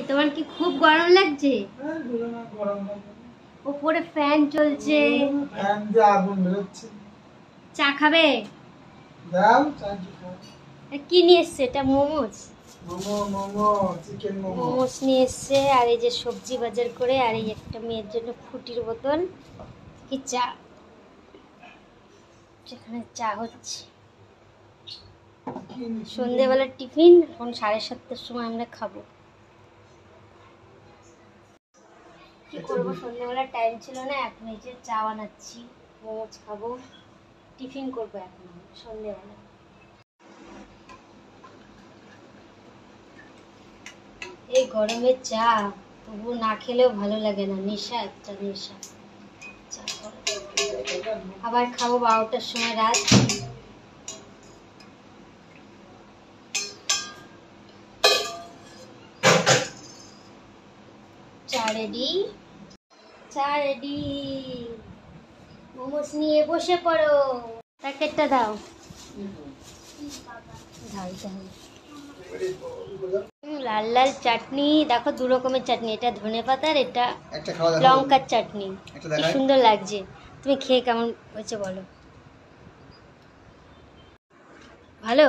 তোমার কি খুব গরম লাগছে? উপরে ফ্যান চলছে, চা খাবে? কি নিয়ে এসছে এটা? মোমোস মোমোস নিয়ে এসছে। আর এই যে সবজি বাজার করে, আর এই একটা মেয়ের জন্য ফুটির বোতল, কি চা, যেখানে চা হচ্ছে। সন্ধ্যেবেলার টিফিন এখন 7:30টার সময় আমরা খাবো। কি করবো, সন্ধ্যেবেলার টাইম ছিল না, এখন এই যে চা বানাচ্ছি, মোমোজ খাবো, টিফিন করবো এখন সন্ধ্যেবেলা। এই গরমে চা তবু না খেলেও ভালো লাগে না, নেশা একটা নেশা। আবার খাবো 12টার সময় রাত। চা রেডি, চা রেডি। মোমোস নিয়ে বসে পড়ো। প্যাকেটটা দাও। লাল লাল চাটনি দেখো, 2 রকমের চাটনি, এটা ধনেপাতা আর এটা লঙ্কার চাটনি। কি সুন্দর লাগছে। তুমি খেয়ে কেমন হয়েছে বলো? ভালো?